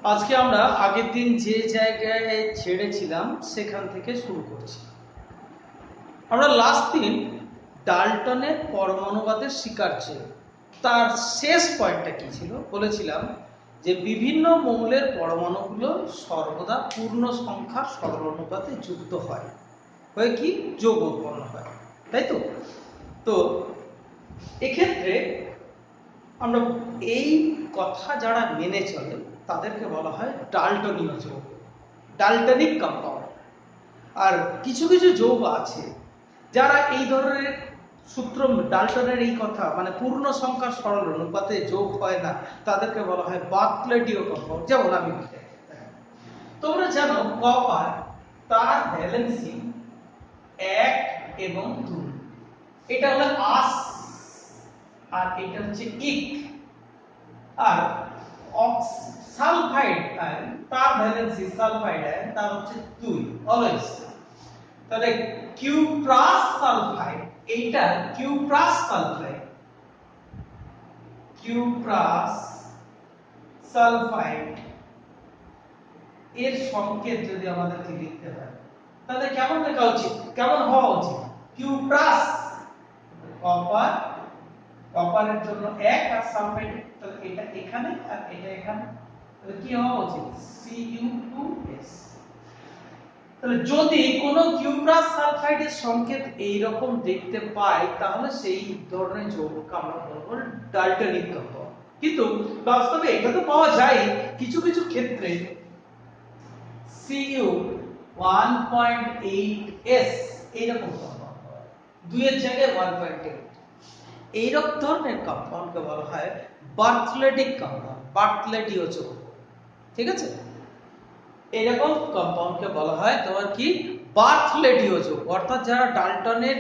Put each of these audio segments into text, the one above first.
আজকে আমরা আগের দিন যে জায়গায় ছেড়েছিলাম সেখান থেকে শুরু করছি। আমরা লাস্ট দিন ডাল্টনের পরমাণুবাদের স্বীকার ছিল, তার শেষ পয়েন্টটা কি ছিল বলেছিলাম যে বিভিন্ন মৌলের পরমাণুগুলো সর্বদা পূর্ণ সংখ্যার সরলানুপাতে যুক্ত হয়, হয়ে কি যোগ উৎপন্ন হয়, তাই তো? তো এক্ষেত্রে আমরা এই কথা যারা মেনে চলে তাদেরকে বলা হয় ডাল্টনীয় যৌগ, ডাল্টনিক কম্পাউন্ড। আর কিছু কিছু যৌগ আছে যারা এই ধরনের সূত্র, ডাল্টনের এই কথা মানে পূর্ণ সংখ্যার সরল অনুপাতে যোগ হয় না, তাদেরকে বলা হয় বার্কলেটীয় কম্পাউন্ড। যেমন আমি তোমরা জানো কপার, তার ভ্যালেন্সি 1 এবং 2, এটা হলো আস আর এটা হচ্ছে ইক। আর সালফাইড আয়ন, তার ভ্যালেন্সি সালফাইড আয়ন তার হচ্ছে 2 অলওয়েজ। তাহলে কিউ প্লাস সালফাইড, এইটা Cu plus sulphide, Cu plus sulphide এর সংকেত যদি আমাদেরকে লিখতে হয় তাহলে কেমন লেখা উচিত, কেমন হওয়া উচিত? কিউ প্লাস কপার, কপারের জন্য 1 আর সালফাইড, তাহলে এটা এখানে আর এটা এখানে, তাহলে কি হওয়া উচিত? Cu2s। তাহলে যদি কোনো কিউ প্লাস সালফাইডের সংকেত এই রকম দেখতে পাই তাহলে সেই ধরনের যৌগকে আমরা বলবো ডাল্টনিক কম্পাউন্ড। কিন্তু বাস্তবে এটা তো পাওয়া যায় কিছু কিছু ক্ষেত্রে Cu1.8s এইরকম কম্পাউন্ড হয়, 2 এর জায়গায় 1.8, এইরকম ধরনের কম্পাউন্ডকে বলা হয় বার্কলেটিক কম্পাউন্ড, বার্কলেটীয় যৌগ। ঠিক আছে, এরকম কম্পাউন্ডকে বলা হয় তোমার কি বার্কলেটীয় যৌগ, অর্থাৎ যারা ডাল্টনের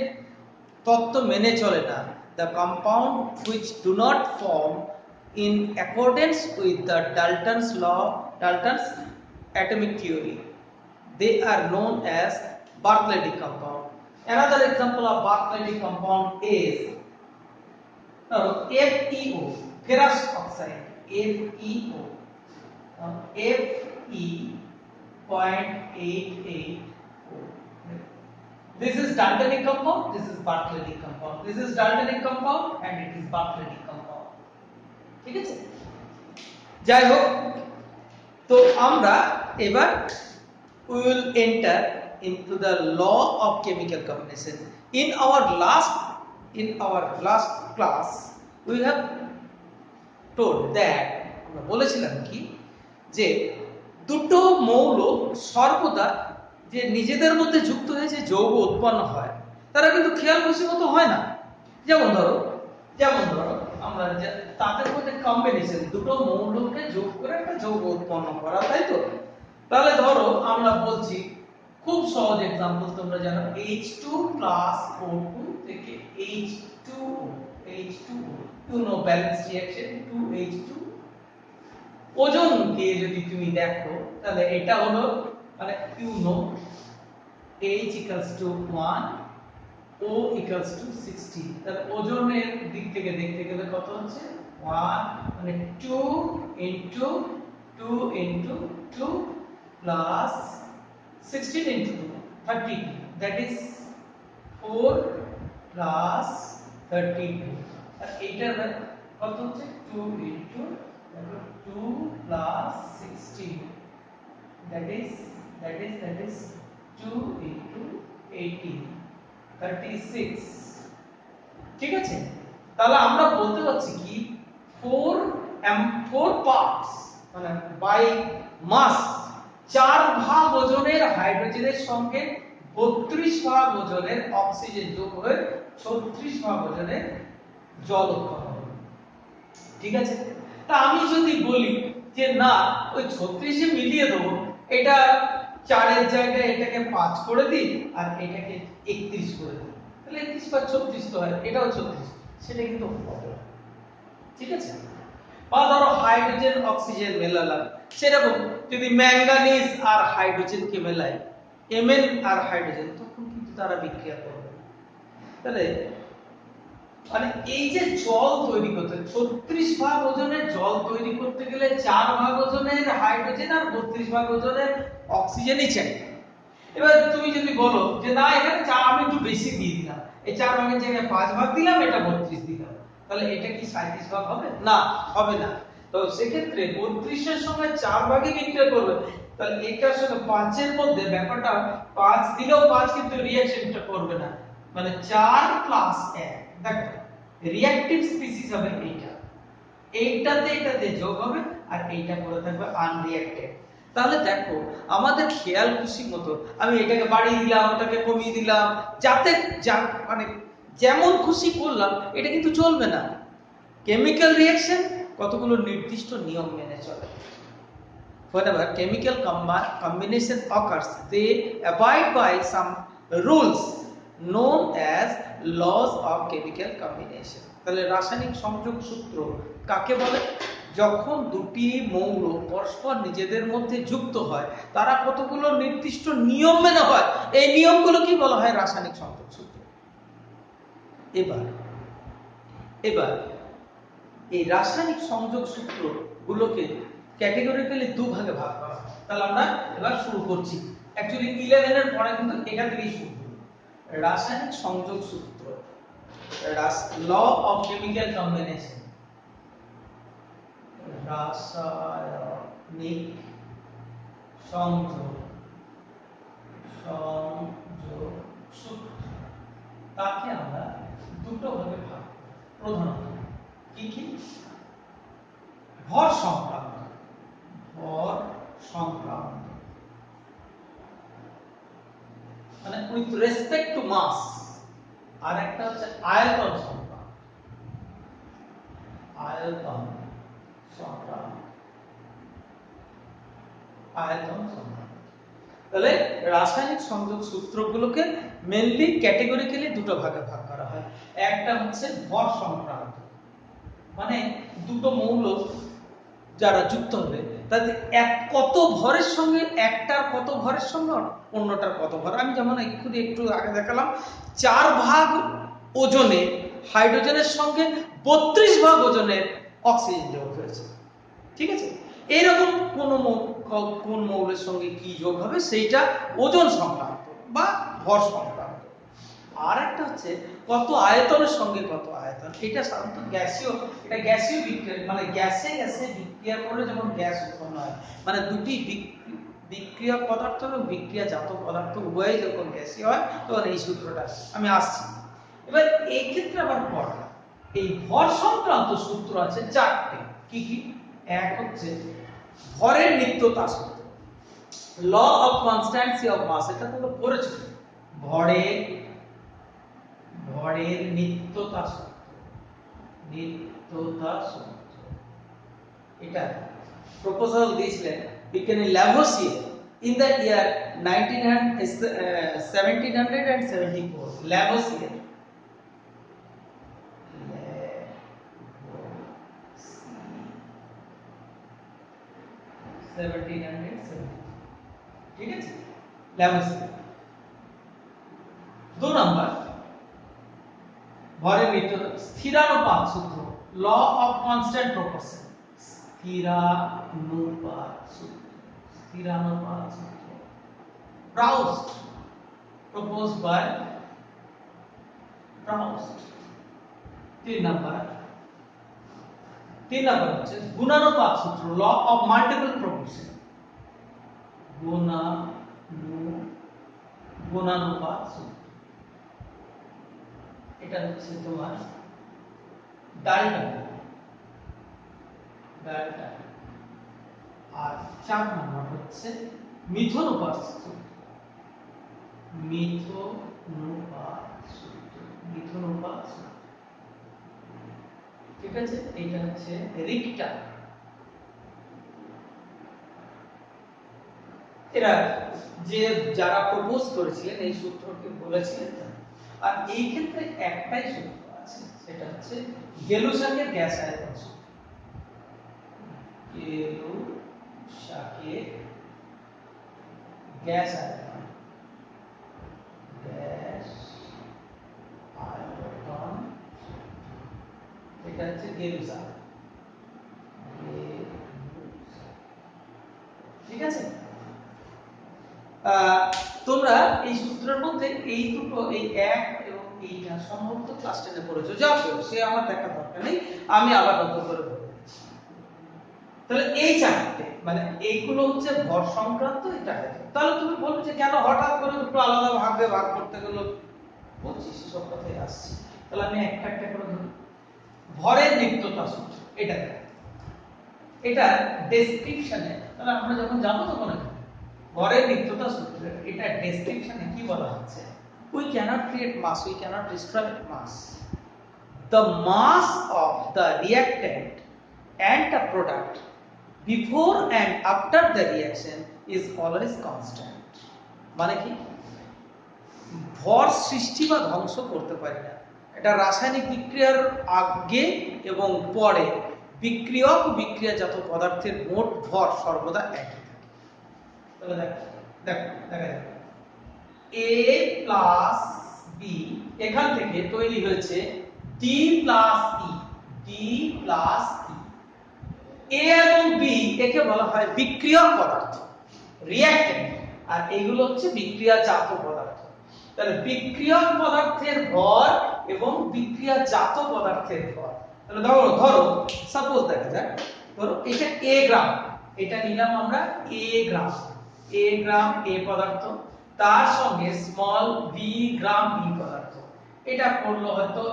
তত্ত্ব মেনে চলে না, the compound which do not form in accordance with the Dalton's law, Dalton's atomic theory, they are known as Barkletic compound. Another example of Barkletic compound is FeO, ferrous oxide, FeO, Fe.88O. This is Daltonic compound, this is Barkletic compound, this is Daltonic compound and it is Barkletic compound. ঠিক আছে, যাই হোক, তো আমরা এবার we will enter into the law of chemical combination. In our last class we have told that, আমরা বলেছিলাম কি যে দুটো মৌল সর্বদা যে নিজেদের মধ্যে যুক্ত হয়ে যে যৌগ উৎপন্ন হয় তারা কিন্তু খেয়াল খুশি মতো হয় না। যেমন ধরো আমরা তাদের মধ্যে কম্বিনেশন, দুটো মৌলকে যোগ করে একটা যৌগ উৎপন্ন করা, তাই তো? তাহলে ধরো আমরা বলছি, খুব সহজ एग्जांपल তোমরা জানো, H2 O2 থেকে H2O, you know balance reaction 2H2। ওজনকে যদি তুমি দেখো তাহলে এটা হলো মানে you know H equals to 1, O equals to 60, তাহলে ওজনের দিক থেকে দেখতে গেলে কত হচ্ছে 1 মানে 2 into 2 into 2 plus 16 into 2 32, that is 4 plus 32, আর এইটার কত হচ্ছে 2 into 2 plus 16, that is 2 into 18, 36। ঠিক আছে, তাহলে আমরা বলতে পারছি কি 4 পার্টস মানে বাই মাস 4 ভাগ ওজনের হাইড্রোজেনের সঙ্গে 32 ভাগ ওজনের অক্সিজেন যোগ হয়ে 36 ভাগ ওজনের জল উৎপন্ন হবে। ঠিক আছে, তা আমি যদি বলি যে না ওই 36 এ মিলিয়ে দেবো, এটা 4 এর জায়গায় এটাকে 5 করে দিই আর এটাকে 31 করে দিই, তাহলে 31 বা 36 তো হয়, এটাও 36, সেটা কিন্তু হবে না। ঠিক আছে, বা ধরো হাইড্রোজেন অক্সিজেন মেলালাম, সেরকম যদি ম্যাঙ্গানিজ আর হাইড্রোজেনকে মেলাই, Mn আর হাইড্রোজেন, তখন কিন্তু তারা বিক্রিয়া করবে। তাহলে মানে এই যে জল তৈরি করতে 36 ভাগ ওজনের জল তৈরি করতে গেলে 4 ভাগ ওজনের হাইড্রোজেন আর 32 ভাগ ওজনের অক্সিজেনই চাই। এবার তুমি যদি বলো যে না এখানে 4 আমি একটু বেশি দিয়ে দিলাম, এই 4 ভাগের জায়গায় 5 ভাগ দিলাম, এটা 32 দিলাম, তাহলে এটা কি 37 ভাগ হবে? না, হবে না। তো সেক্ষেত্রে 32 এর সঙ্গে 4 ভাগই বিক্রিয়া করবে, তাহলে এটার সাথে 5 এর মধ্যে ব্যাপারটা 5 দিলেও 5 কিন্তু রিঅ্যাকশনটা করবে না, মানে 4 প্লাস 1, দেখো রিঅ্যাকটিভ স্পিসিস হবে এইটা, এইটাতে যোগ হবে আর এইটা পড়ে থাকবে আনরিঅ্যাক্টেড। তাহলে দেখো আমাদের খেয়াল খুশি মতো আমি এটাকে বাড়িয়ে দিলাম, ওটাকে কমিয়ে দিলাম, যাতে মানে যেমন খুশি করলাম, এটা কিন্তু চলবে না। কেমিক্যাল রিঅ্যাকশন কতগুলো নির্দিষ্ট নিয়ম মেনে চলে। Whenever chemical combination occurs, they abide by some rules known as laws of chemical combination. তাহলে রাসায়নিক সংযোগ সূত্র কাকে বলে? যখন দুটি মৌল পরস্পর নিজেদের মধ্যে যুক্ত হয়, তারা কতগুলো নির্দিষ্ট নিয়ম মেনে হয়, এই নিয়মগুলো কি বলা হয়? রাসায়নিক সংযোগ সূত্র। এবার এই রাসায়নিক সংযোগ সূত্র গুলোকে ক্যাটেগরিক্যালি দুভাগে ভাগ করা হয়। তাহলে আমরা এবার শুরু করছি। অ্যাকচুয়ালি 11 এর পরে কিন্তু এখান থেকেই শুরু করব। রাসায়নিক সংযোগ সূত্র, ল অফ কেমিক্যাল কম্বিনেশন, রাসায়নিক সংযোগ সূত্র, তাকে আমরা দুটো ভাগে ভাগ করি প্রধানত। কি কি? ভর সংক্রান্ত, মানে উইথ রেসপেক্ট টু মাস, আর একটা হচ্ছে আয়তন সংক্রান্ত, তাহলে রাসায়নিক সংযোগ সূত্রগুলোকে মেইনলি ক্যাটেগরিক্যালি দুটো ভাগে ভাগ করা হয়। একটা হচ্ছে ভর সংক্রান্ত, মানে দুটো মৌল যারা যুক্ত হবে তাদের কত ভরের সঙ্গে, একটার কত ভরের সঙ্গে অন্যটার কত ভর। আমি যেমন একটু আগে দেখালাম, 4 ভাগ ওজনে হাইড্রোজেনের সঙ্গে 32 ভাগ ওজনের অক্সিজেন যোগ হয়েছে, ঠিক আছে? এইরকম কোন মৌলের সঙ্গে কি যোগ হবে সেইটা ওজন সংক্রান্ত বা ভর সংক্রান্ত। আর একটা হচ্ছে কত আয়তনের সঙ্গে কত আয়তন, এটা সাধারণত গ্যাসীয়, এটা গ্যাসীয় বিক্রিয়া, মানে গ্যাসে বিক্রিয়া করে যখন গ্যাস উৎপন্ন হয়, মানে দুটি বিক্রিয়া পদার্থ এবং বিক্রিয়াজাত পদার্থ উভয়ই যখন গ্যাসীয় হয় তখন এই সূত্রটা আমি আসছি। এবার এই ক্ষেত্রে আবার এই ভর সংক্রান্ত সূত্র আছে 4টে। কি কি? এক হচ্ছে ভরের নিত্যতা সূত্র, ল অফ কনস্ট্যান্সি অফ মাস, এটা তোমরা পড়েছো। ভরের নিত্যতা সূত্র, এটা প্রপোজাল দিয়েছিলেন বিজ্ঞানী ল্যাভোসিয়ে ইন দ্য ইয়ার 1774। ল্যাভোসিয়ে 1770, ঠিক আছে? ল্যাভোসিয়ে। 2 নাম্বার ভরের নিত্যতা স্থিরানুপাত সূত্র, ল অফ কনস্ট্যান্ট প্রপোর্শন, স্থিরানুপাত সূত্র। Proust, proposed by Proust। 3 number হচ্ছে গুণানুপাত সূত্র, ল অফ মাল্টিপল প্রপোর্শন, গুণানুপাত সূত্র। এটা হচ্ছে তোমার ডাল্টন। আর 4 নম্বর হচ্ছে মিথনুপাত সূত্র, ঠিক আছে? এটা হচ্ছে রিক্টার। এরা যারা প্রপোজ করেছিলেন এই সূত্রকে বলেছিলেন। আর এই ক্ষেত্রে একটাই সূত্র আছে, সেটা হচ্ছে গেলুসাকের গ্যাস আয়তন সূত্র। গেলুসাকের গ্যাস আয়তন ঠিক আছে? তোমরা এই সূত্রের মধ্যে এই দুটো, এই এক এবং এইটা সম্ভবত ক্লাস 10 এ পড়েছো, যাও সে আমার দেখা দরকার নেই, আমি আবার নতুন করে বলবো। তাহলে এই চারটে মানে এইগুলো হচ্ছে ভর সংক্রান্ত, এটা তাহলে তুমি বলবে যে কেন হঠাৎ করে দুটো আলাদা ভাগে ভাগ করতে গেলো, বলছি সেসব কথাই আসছে। তাহলে আমি একটা একটা করে ধরি। ভরের নিত্যতা সূত্র, এটা এটা ডেসক্রিপশনে, তাহলে আমরা যখন যাবো তখন ভরের নিত্যতা সূত্র, এটা ডেসক্রিপশনে কি বলা হচ্ছে, we cannot create mass, we cannot destroy mass, the mass of the reactant and the product before and after the reaction is always constant। মানে কি, ভর সৃষ্টি বা ধ্বংস করতে পারি না, এটা রাসায়নিক বিক্রিয়ার আগে এবং পরে বিক্রিয়ক বিক্রিয়াজাত পদার্থের মোট ভর সর্বদা একই থাকে। তাহলে দেখা যাক a প্লাস b, এখান থেকে তৈরি হয়েছে d plus e, d plus e। a এবং b একে বলা হয় বিক্রিয়ক পদার্থ, রিঅ্যাক্ট্যান্ট, আর এগুলো হচ্ছে বিক্রিয়াজাত পদার্থ। তাহলে বিক্রিয়ক পদার্থের ভর এবং বিক্রিয়াজাত পদার্থের ভর, তাহলে ধরো সাপোজ দেখা যাক, ধরো এটা a গ্রাম, এটা নিলাম আমরা a gram, a gram a পদার্থ, তার সঙ্গে স্মল b গ্রাম b পদার্থ, এটা করলো হয়তো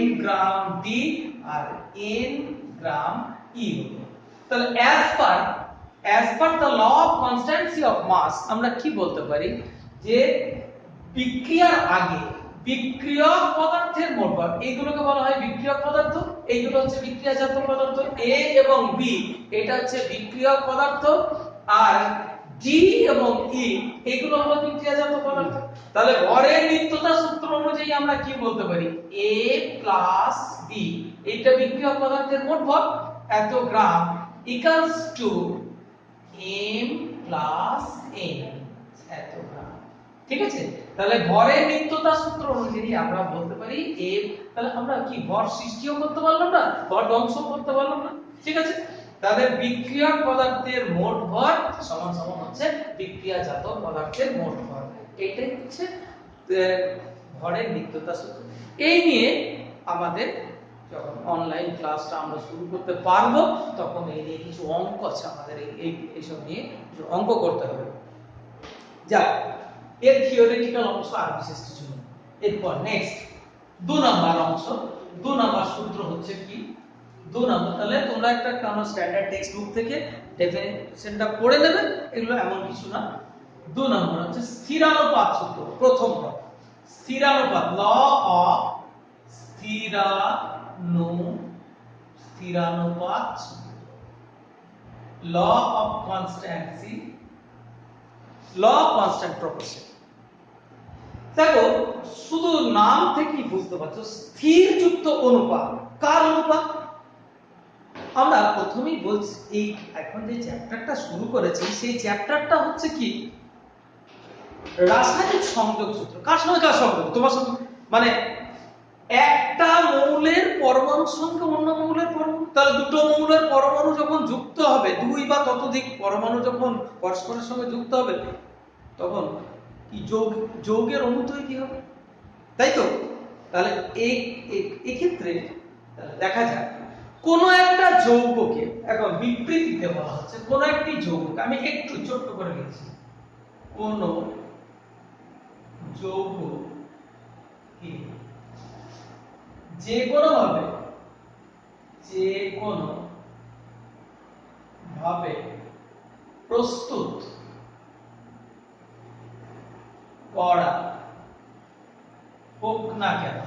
m গ্রাম d আর n গ্রাম e হলো। তাহলে as per the law of constancy of mass আমরা কি বলতে পারি যে বিক্রিয়ার আগে বিক্রিয়ক পদার্থের মোট ভর, এইগুলোকে বলা হয় বিক্রিয়ক পদার্থ, এইগুলো হচ্ছে বিক্রিয়াজাত পদার্থ, a এবং b এটা হচ্ছে বিক্রিয়ক পদার্থ, আর d এবং e এগুলো হলো বিক্রিয়াজাত পদার্থ। তাহলে ভরের নিত্যতা সূত্র অনুযায়ী আমরা কি বলতে পারি, a প্লাস b এটা বিক্রিয়ক পদার্থের মোট ভর এত গ্রাম equals to m plus n এত গ্রাম। ঠিক আছে? তাহলে ভরের নিত্যতা সূত্র অনুযায়ী আমরা বলতে পারি m, তাহলে আমরা কি ভর সৃষ্টিও করতে পারলাম না, ভর ধ্বংসও করতে পারলাম না। ঠিক আছে? তাহলে বিক্রিয়ক পদার্থের মোট ভর সমান সমান হচ্ছে বিক্রিয়াজাত পদার্থের মোট ভর, এটাই হচ্ছে ভরের নিত্যতা সূত্র। এই নিয়ে আমাদের যখন অনলাইন ক্লাসটা আমরা শুরু করতে পারবো তখন এই নিয়ে কিছু অঙ্ক আছে আমাদের, এইসব নিয়ে কিছু অঙ্ক করতে হবে। যা এর থিওরিটিক্যাল অংশ আর বিশেষ কিছু নেই। এরপর নেক্সট 2 নাম্বার অংশ, 2 নাম্বার সূত্র হচ্ছে কি, 2 নাম্বার, তাহলে তোমরা একটা কোনো স্ট্যান্ডার্ড টেক্সট বুক থেকে ডেফিনিশনটা পড়ে নেবে, এগুলো এমন কিছু না। 2 নাম্বার হচ্ছে স্থিরানুপাত সূত্র। প্রথম স্থিরানুপাত, ল অফ স্থিরানুপাত, law of constancy, law of constant proportion. দেখো শুধু নাম থেকেই বুঝতে পারছো স্থিরযুক্ত অনুপাত, কার অনুপাত? আমরা প্রথমেই বলছি এই এখন যে চ্যাপ্টারটা শুরু করেছি সেই চ্যাপ্টারটা হচ্ছে কি রাসায়নিক সংযোগ সূত্র। কার সঙ্গে কার সংযোগ? তোমার সঙ্গে, মানে একটা মৌলের পরমাণুর সঙ্গে অন্য মৌলের পরমাণু, তাহলে দুটো মৌলের পরমাণু যখন যুক্ত হবে, দুই বা ততোধিক পরমাণু যখন পরস্পরের সঙ্গে যুক্ত হবে তখন কি যৌগের অণু তৈরি হবে, তাই তো? তাহলে এই ক্ষেত্রে দেখা যাক কোন একটা যৌগকে, এখন বিবৃতিতে বলা হচ্ছে কোন একটি যৌগকে, আমি একটু ছোট্ট করে লিখছি, কোন যৌগকে যে কোনো ভাবে প্রস্তুত করা হোক না কেন,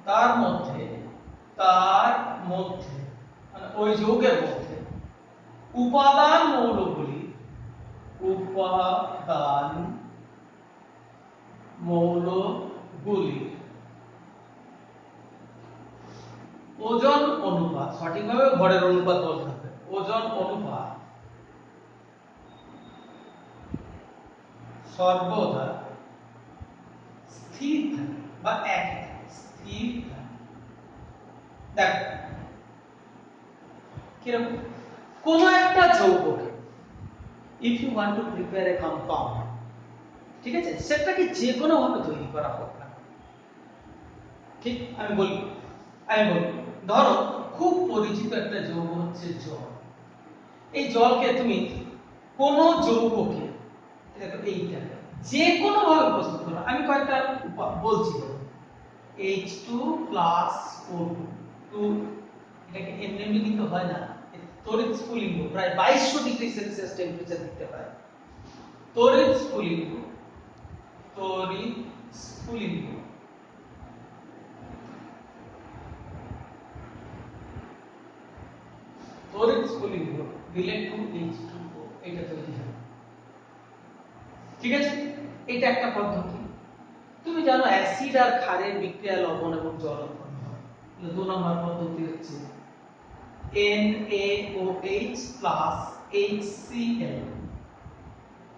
তার মধ্যে মানে ওই যৌগের মধ্যে উপাদান মৌলগুলির ওজন অনুপাত, সঠিকভাবে ভরের অনুপাত বলতে হবে, ওজন অনুপাত সর্বদা স্থির থাকে বা এক থাকে। দেখ কিরকম কোন একটা যৌগকে if you want to prepare a compound, ঠিক আছে, সেটাকে যে কোনো ভাবে তৈরি করা হোক না, ঠিক আমি বলি ধরো খুব পরিচিত একটা যৌগ হচ্ছে জল। এই জলকে তুমি কোন যৌগকে এইটা যে কোনো ভাবে প্রস্তুত করো, আমি কয়েকটা বলছি, H2+O2, এটাকে এমনি কিন্তু হয় না, তড়িৎ স্ফুলিঙ্গ প্রায় 2200 ডিগ্রি সেলসিয়াস টেম্পারেচার দিতে হয়। তড়িৎ স্ফুলিঙ্গ রিলেট টু H2O, এটা তৈরি হয়, ঠিক আছে। এটা একটা পদ্ধতি। তুমি জানো অ্যাসিড আর ক্ষারের বিক্রিয়া লবণ এবং জল উৎপন্ন হয়। 2 নম্বর পদ্ধতি হচ্ছে NaOH plus HCl,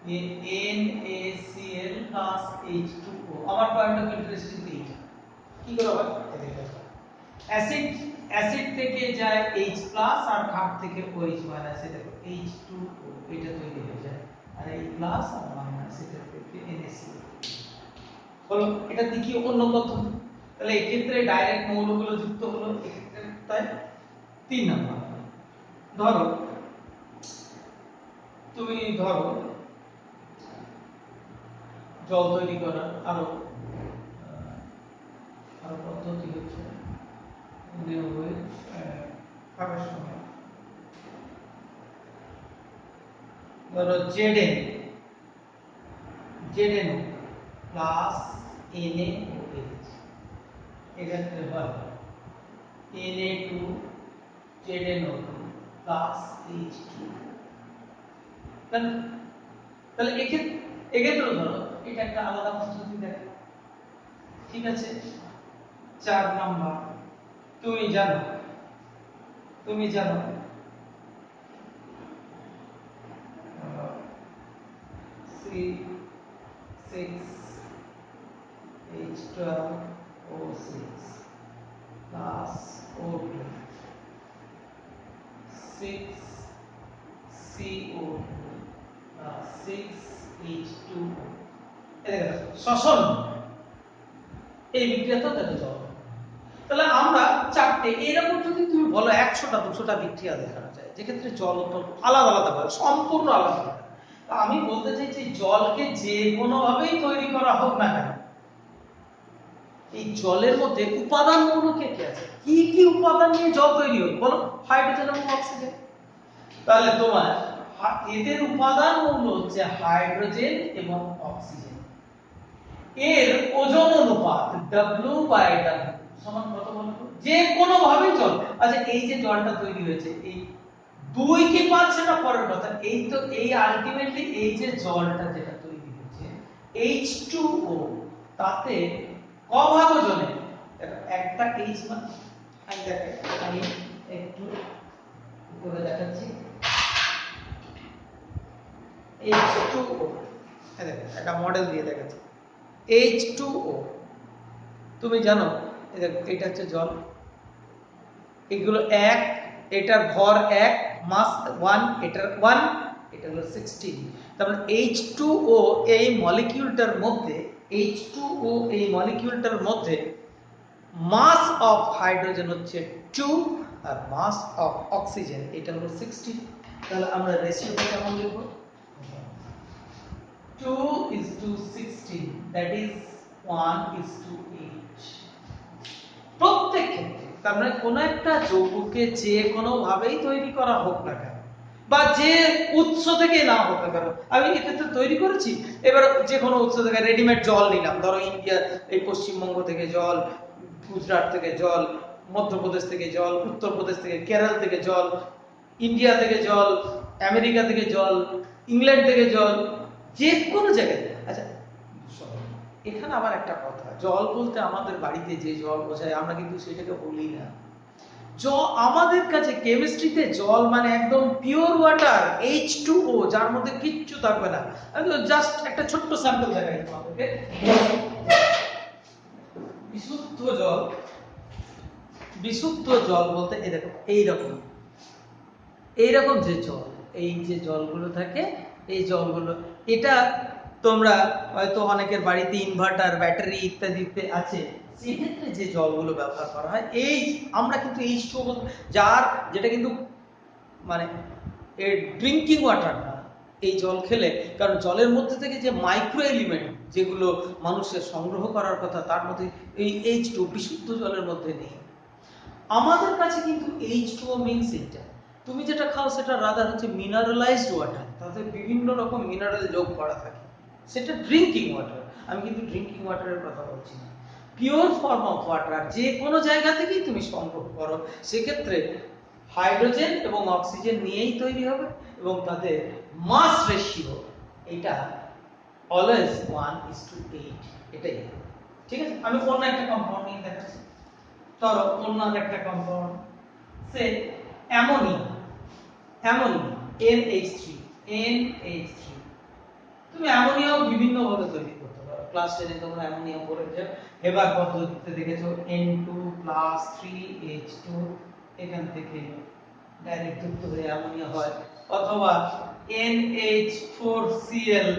NaCl plus H2O। আমার পয়েন্ট অফ ইন্টারেস্ট কিন্তু এইটা কি করে হয়, অ্যাসিড থেকে যায় H প্লাস আর ক্ষার থেকে OH মাইনাস, এটা H2O, এটা তৈরি হয়ে যায়, আর এই প্লাস আর মাইনাস এটা থেকে NaCl হলো। এটা দ্বিতীয় অন্য পদ্ধতি। তাহলে এই ক্ষেত্রে ডাইরেক্ট মৌলগুলো যুক্ত হলো, এই ক্ষেত্রে তাই 3 নাম্বার। তুমি ধরো জল তৈরি করার আরো পদ্ধতি হচ্ছে ধরো ZnO প্লাস NaOH, এক্ষেত্রে হয় Na2ZnO2 প্লাস H2। তাহলে এক্ষেত্রে ধরো এটা একটা আলাদা পদ্ধতি দেখো, ঠিক আছে। 4 নাম্বার, তুমি জানো C6H12O6 plus O2 6CO2 plus 6H2O, শ্বসন এই বিক্রিয়াটা দেখো জল। তাহলে আমরা চারটে এরকম যদি তুমি বলো 100টা 200টা বিক্রিয়া দেখানো যায় যেক্ষেত্রে জল আলাদা আলাদা ভাবে সম্পূর্ণ আলাদা। আমি বলতে চাইছি জলকে যে কোনো ভাবেই তৈরি করা হোক না কেন, এই জলের মধ্যে উপাদান মৌল কে কে আছে, কি কি উপাদান নিয়ে জল তৈরি হয় বলো, হাইড্রোজেন এবং অক্সিজেন। তাহলে তোমার এদের উপাদান মৌল হচ্ছে হাইড্রোজেন এবং অক্সিজেন। এর ওজন অনুপাত W/W সমান কত বলো, যে কোনো ভাবে জল। আচ্ছা এই যে জলটা তৈরি হয়েছে, এই 2 কি 5 সেটা পরের কথা, এই তো এই আলটিমেটলি এই যে জলটা যেটা তৈরি হয়েছে H2O, তাতে ক ভাগ ওজনে, দেখো একটা H মানে আমি একটু করে দেখাচ্ছি, H2O দেখো একটা মডেল দিয়ে দেখাচ্ছি। H2O তুমি জানো এটা হচ্ছে জল, এগুলো 1, এটার ভর 1, মাস 1, এটার 1, এটা হলো 16। তারপর H2O এই মলিকিউলটার মধ্যে মাস অফ হাইড্রোজেন হচ্ছে 2 আর মাস অফ অক্সিজেন এটা হলো 16। তাহলে আমরা রেশিওটা কেমন লিখব, 2:16, that is 1:8 প্রত্যেক ক্ষেত্রে। তার মানে কোন একটা যৌগকে যে কোনো ভাবেই তৈরি করা হোক না কেন বা যে উৎস থেকে না হোক না কেন, আমি এক্ষেত্রে তৈরি করেছি, এবার যে কোনো উৎস থেকে রেডিমেড জল নিলাম, ধরো ইন্ডিয়া এই পশ্চিমবঙ্গ থেকে জল, গুজরাট থেকে জল, মধ্যপ্রদেশ থেকে জল, উত্তরপ্রদেশ থেকে, কেরল থেকে জল, ইন্ডিয়া থেকে জল, আমেরিকা থেকে জল, ইংল্যান্ড থেকে জল, যে কোনো জায়গায়। আচ্ছা এখানে আবার একটা কথা, জল বলতে আমাদের বাড়িতে যে জল বোঝায় আমরা কিন্তু সেটাকে বলি না। আমাদের কাছে কেমিস্ট্রিতে জল মানে একদম পিওর ওয়াটার H2O, যার মধ্যে কিচ্ছু থাকবে না। আমি জাস্ট একটা ছোট্ট স্যাম্পল দেখাই তোমাদেরকে। বিশুদ্ধ জল, বিশুদ্ধ জল বলতে এই দেখো এইরকম যে জল, এই যে জলগুলো থাকে, এই জলগুলো, এটা তোমরা হয়তো অনেকের বাড়িতে ইনভার্টার, ব্যাটারি ইত্যাদিতে আছে, সেক্ষেত্রে যে জলগুলো ব্যবহার করা হয়, এই আমরা কিন্তু H2O, যার যেটা কিন্তু মানে এর ড্রিঙ্কিং ওয়াটার না এই জল খেলে, কারণ জলের মধ্যে থেকে যে মাইক্রো এলিমেন্ট যেগুলো মানুষের সংগ্রহ করার কথা, তার মধ্যে এই H2O বিশুদ্ধ জলের মধ্যে নেই। আমাদের কাছে কিন্তু H2O মিনস এটা, তুমি যেটা খাও সেটা রাদার হচ্ছে মিনারেলাইজড ওয়াটার, তাতে বিভিন্ন রকম মিনারেল যোগ করা থাকে, সেটা ড্রিঙ্কিং ওয়াটার। আমি কিন্তু ড্রিঙ্কিং ওয়াটারের কথা বলছি না। পিওর ফর্ম অফ ওয়াটার যে কোনো জায়গা থেকেই তুমি সংগ্রহ করো, সেক্ষেত্রে হাইড্রোজেন এবং অক্সিজেন নিয়েই তৈরি হবে, এবং তাদের মাস রেশিও এটা অলওয়েজ 1:8, এটাই। ঠিক আছে, আমি অন্য একটা কম্পাউন্ড নিয়ে দেখাচ্ছি। ধরো অন্য একটা কম্পাউন্ড, সে অ্যামোনিয়া, NH3, তুমি অ্যামোনিয়াও বিভিন্ন ভাবে তৈরি করতে পারো। ক্লাস 10 এ তোমরা অ্যামোনিয়া পড়েছো, হেবার পদ্ধতিতে দেখেছো, N2+3H2, এখান থেকে ডাইরেক্ট যুক্ত হয়ে অ্যামোনিয়া হয়, অথবা NH4Cl,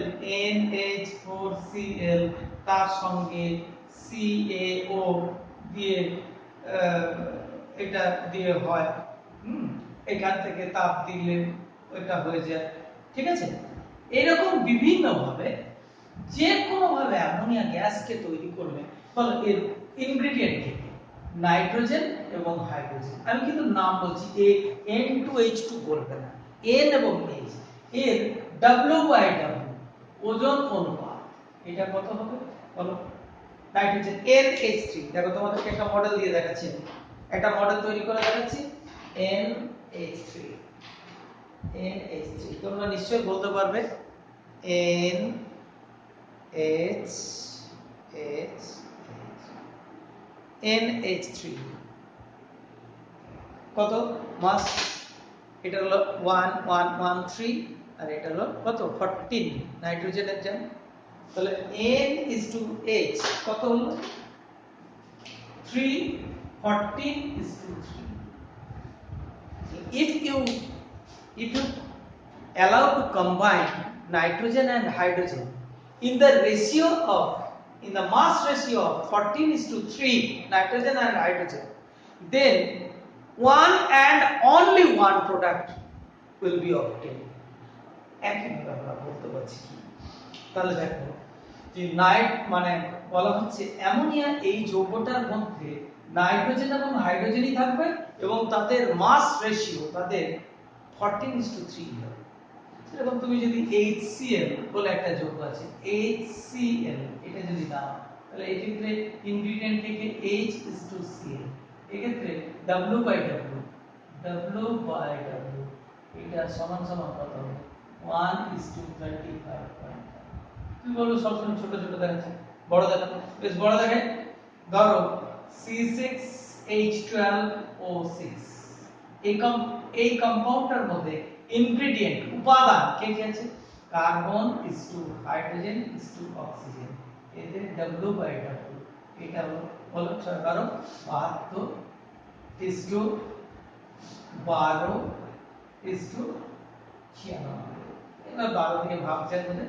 তার সঙ্গে CaO দিয়ে এটা দিয়ে হয়, এখান থেকে তাপ দিলে ওটা হয়ে যায়। ঠিক আছে, এরকম বিভিন্ন ভাবে যে কোনো ভাবে অ্যামোনিয়া গ্যাসকে তৈরি করলে, ফলে এর ইনগ্রেডিয়েন্ট থেকে নাইট্রোজেন এবং হাইড্রোজেন, আমি কিন্তু নাম বলছি, N2H2 বলবে না, N এবং H, এর W/W ওজন অনুপাত, এটা কত হবে বলো? নাইট্রোজেন NH3, দেখো তোমাদেরকে একটা মডেল দিয়ে দেখাচ্ছি, একটা মডেল তৈরি করে দেখাচ্ছি, NH3, তোমরা নিশ্চয়ই বলতে পারবে NH3 কত মাস? এটা হলো 1113, আর এটা হলো কত 14 নাইট্রোজেনের জন্য, তাহলে N:H কত হলো 3, 14:3। if you allow to combine nitrogen and hydrogen in the mass ratio of 14:3 nitrogen and hydrogen, then one and only one product will be obtained. একইভাবে আমরা বলতে পারছি কি, তাহলে দেখো যে মানে বলা হচ্ছে অ্যামোনিয়া এই যৌগটার মধ্যে নাইট্রোজেন এবং হাইড্রোজেনই থাকবে, এবং তাদের মাস রেশিও তাদের 14:3 হবে। সেরকম তুমি যদি HCl বলে একটা যৌগ আছে, HCl, এটা যদি দাও, তাহলে এই ক্ষেত্রে ইনগ্রেডিয়েন্ট থেকে H:Cl, এই ক্ষেত্রে W/W এটা সমান সমান কত হবে 1:35। তুমি বলো সবসময় ছোট ছোট দেখাচ্ছে, বড় দেখাচ্ছে, বেশ বড় দেখে। ধরো C6H12O6, এই কম্পাউন্ডের মধ্যে ইনগ্রেডিয়েন্ট উপাদান কে কে আছে? কার্বন হাইড্রোজেন অক্সিজেন, এদের W/W এটা হলো 12 এবার 12 থেকে ভাগ যায় বলে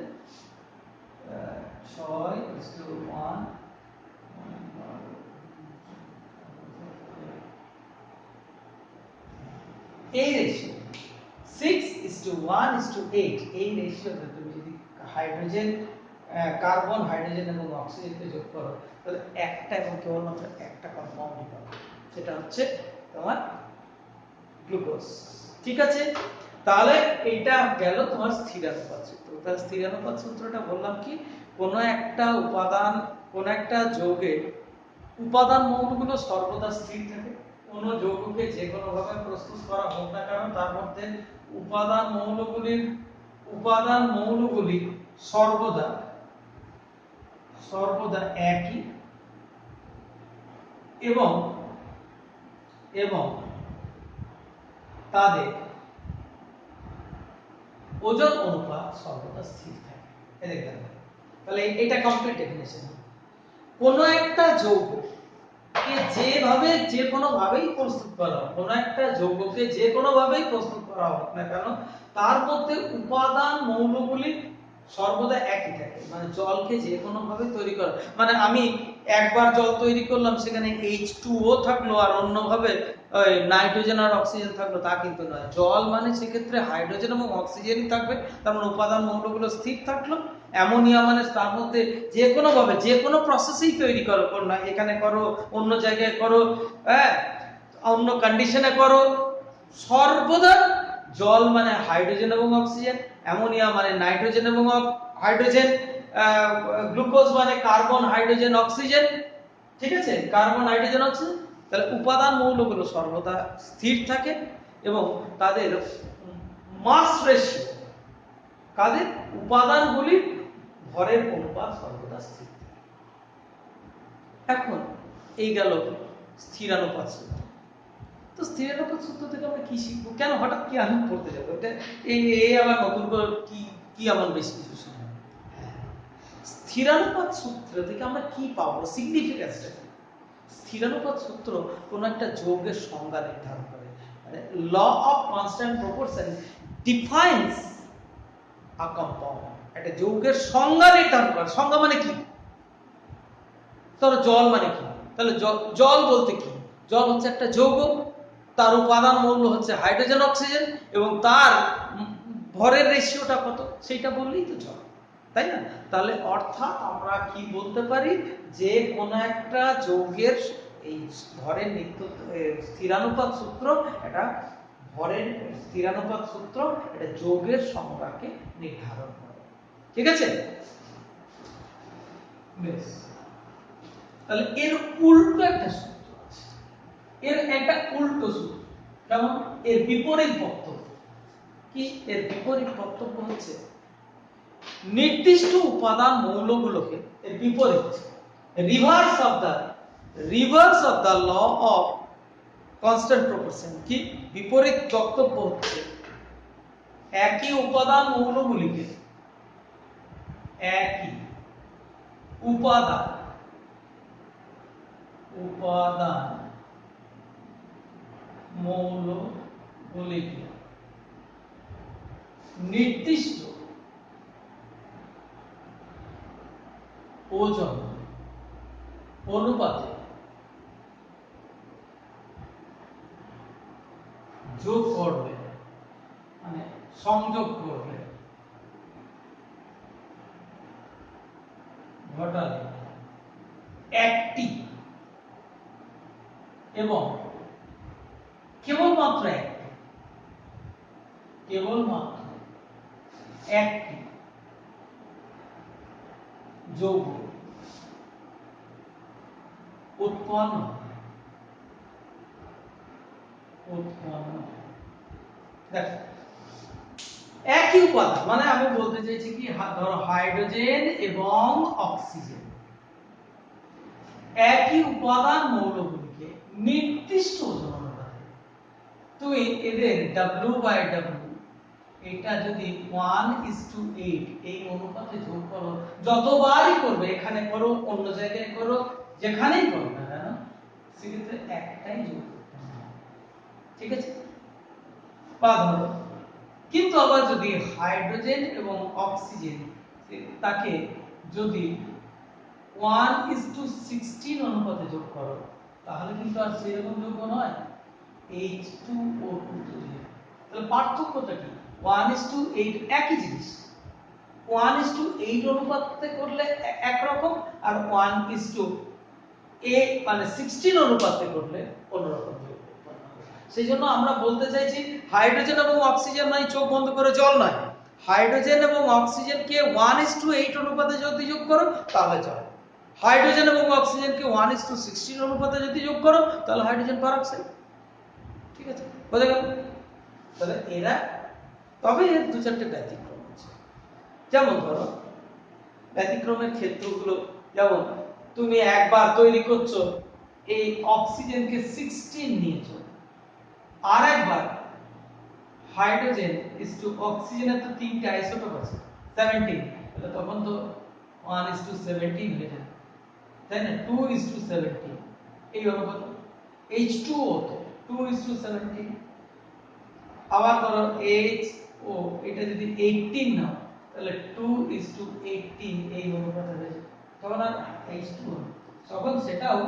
6:1। এই রেশিও 6:1:8, এই রেশিওতে তুমি যদি হাইড্রোজেন, কার্বন, হাইড্রোজেন এবং অক্সিজেনকে যোগ করো, তাহলে একটা এবং কেবলমাত্র একটা কম্পাউন্ড পাবে, সেটা হচ্ছে তোমার গ্লুকোজ। ঠিক আছে, তাহলে এটা গেল তোমার স্থিরানুপাত সূত্র। তাহলে স্থিরানুপাত সূত্রটা বললাম কি, কোন একটা উপাদান, কোন একটা যৌগের উপাদান মৌলগুলো সর্বদা স্থির থাকে। কোন যৌগকে যে কোনো ভাবে প্রস্তুত করা হোক না কেন, তার মধ্যে উপাদান মৌলগুলি সর্বদা একই, এবং তাদের ওজন অনুপাত সর্বদা স্থির থাকে। তাহলে এটা কমপ্লিট ডেফিনিশন। কোন একটা যৌগ গ্যাসকে যেভাবে যে কোনো ভাবেই প্রস্তুত করা হোক, কোনো একটা যৌগকে যে কোনো ভাবেই প্রস্তুত করা হোক না কেন, তার মধ্যে উপাদান মৌলগুলি সর্বদা একই থাকে। মানে জলকে যে কোনো ভাবে তৈরি করা, মানে আমি একবার জল তৈরি করলাম, সেখানে H2O থাকলো আর অন্যভাবে নাইট্রোজেন আর অক্সিজেন থাকলো, তা কিন্তু নয়। জল মানে সেক্ষেত্রে হাইড্রোজেন এবং অক্সিজেনই থাকবে, তার মানে উপাদান মৌলগুলো স্থির থাকলো। অ্যামোনিয়া মানে তার মধ্যে যে কোনো ভাবে যে কোনো প্রসেসেই তৈরি করো, না এখানে করো, অন্য জায়গায় করো, হ্যাঁ, অন্য কন্ডিশনে করো, সর্বদা জল মানে হাইড্রোজেন এবং অক্সিজেন, অ্যামোনিয়া মানে নাইট্রোজেন এবং হাইড্রোজেন, গ্লুকোজ মানে কার্বন হাইড্রোজেন অক্সিজেন, ঠিক আছে, কার্বন হাইড্রোজেন অক্সিজেন। তাহলে উপাদান মৌলগুলো সর্বদা স্থির থাকে এবং তাদের মাস রেশিও, কাদের উপাদানগুলির ভরের অনুপাত সর্বদা স্থির। এখন এই গেল স্থিরানুপাত সূত্র। তো স্থিরানুপাত সূত্র থেকে আমরা কি শিখবো, কেন হঠাৎ কি আমি পড়তে যাবো, এটা এই আবার নতুন করে কি আমার বেশি কিছু শিখবো। স্থিরানুপাত সূত্র থেকে আমরা কি পাবো, সিগনিফিকেন্সটা কি? স্থিরানুপাত সূত্র কোন একটা যৌগের সংজ্ঞা নির্ধারণ করে। মানে law of constant proportion defines a compound. একটা যৌগের সংজ্ঞা নির্ধারণ করে। সংজ্ঞা মানে কি? ধরো জল মানে কি, তাহলে জল বলতে কি? জল হচ্ছে একটা যৌগ, তার উপাদান মৌল হচ্ছে হাইড্রোজেন অক্সিজেন, এবং তার ভরের রেশিওটা কত সেইটা বললেই তো জল, তাই না? তাহলে অর্থাৎ আমরা কি বলতে পারি, যে কোন একটা যৌগের এই ভরের স্থিরানুপাত সূত্র, এটা ভরের স্থিরানুপাত সূত্র, এটা যৌগের সংজ্ঞাকে নির্ধারণ করে। ঠিক আছে? বেশ, তাহলে এর উল্টো একটা সূত্র আছে, এর একটা উল্টো সূত্র, যেমন এর বিপরীত বক্তব্য কি? এর বিপরীত বক্তব্য হচ্ছে নির্দিষ্ট উপাদান মৌলগুলোকে, এর বিপরীত, reverse of the law of constant proportion কি? বিপরীত বক্তব্য হচ্ছে একই উপাদান মৌলগুলিকে, একই উপাদান মৌলগুলিকে নির্দিষ্ট ওজন অনুপাতে যোগ করলে, মানে সংযোগ করলে, ঘটালে একটি এবং কেবলমাত্র একটি যৌগ উৎপন্ন দেখো, একই উপাদান, মানে আমি বলতে চাইছি কি, ধরো হাইড্রোজেন এবং অক্সিজেন, একই উপাদান মৌলগুলিকে নির্দিষ্ট ওজন অনুপাতে তুমি এদের W/W এটা যদি 1:8 এই অনুপাতে যোগ করো, যতবারই করবে, এখানে করো, অন্য জায়গায় করো, যেখানেই করো না কেন, সেক্ষেত্রে একটাই যোগ করতে হবে। ঠিক আছে? বা ধরো, কিন্তু আবার যদি হাইড্রোজেন এবং অক্সিজেন তাকে যদি 1:16 অনুপাতে যোগ করো, তাহলে কিন্তু আর সেরকম যোগ্য নয়, H2O তৈরি হবে। তাহলে পার্থক্যটা কি? 1:8 একই জিনিস, 1:8 অনুপাতে করলে একরকম, আর 1:8 মানে 16 অনুপাতে করলে অন্যরকম। সেই জন্য আমরা বলতে চাইছি হাইড্রোজেন এবং অক্সিজেন মানে চোখ বন্ধ করে জল নয়, হাইড্রোজেন এবং অক্সিজেনকে 1:8 অনুপাতে যদি যোগ করো তাহলে জল, হাইড্রোজেন এবং অক্সিজেনকে 1:16 অনুপাতে যদি যোগ করো তাহলে হাইড্রোজেন পারঅক্সাইড। ঠিক আছে, বোঝা গেল? তাহলে এরা, তবে এর দু চারটে ব্যতিক্রম আছে। যেমন ধরো ব্যতিক্রমের ক্ষেত্রগুলো, যেমন তুমি একবার তৈরি করছো, এই অক্সিজেনকে 16 নিয়েছো, আর একবার হাইড্রোজেন ইস টু অক্সিজেনের তো তিনটে আইসোটোপ আছে, 17, তাহলে তখন তো 1:17 হয়ে যাবে, তাই না? 2:17, এই অনুপাত H2O হতো 2:17। আবার ধরো HO এটা যদি 18 নাও তাহলে 2:18 এই অনুপাতে হয়ে যাবে, তখন আর H2O তখন সেটাও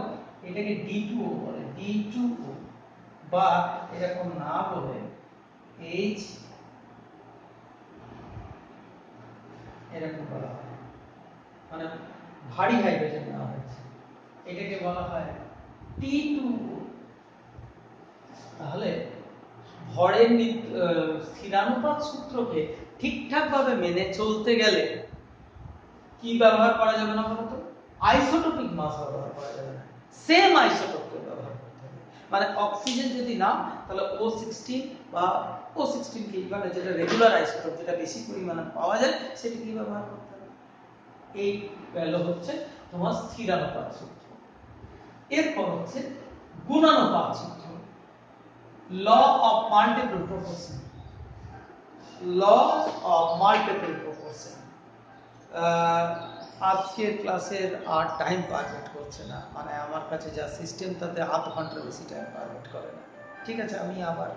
এটাকে D2O বলে, D2O, বা এরকম না বলে H এরকম বলা হয়, মানে ভারী হাইড্রোজেন নেওয়া হয়েছে, এটাকে বলা হয় T2O। তাহলে ভরের স্থিরানুপাত সূত্রকে ঠিকঠাক ভাবে মেনে চলতে গেলে কি ব্যবহার করা যাবে না বলতো? আইসোটোপিক মাস ব্যবহার করা যাবে না, সেম আইসোটোপকে ব্যবহার করতে হবে। মানে অক্সিজেন যদি নাও তাহলে O16 বা O16 কি মানে যেটা রেগুলার আইসোটোপ, যেটা বেশি পরিমাণে পাওয়া যায় সেটা কি ব্যবহার করতে হবে। এই গেল হচ্ছে তোমার স্থিরানুপাত সূত্র। এরপর হচ্ছে গুণানুপাত সূত্র, law of multiple proportion. Law of multiple proportion আজকের ক্লাসের আর টাইম পারমিট করছে না, মানে আমার কাছে যা সিস্টেম তাতে আধ ঘন্টার বেশি টাইম পারমিট করে না। ঠিক আছে, আমি আবার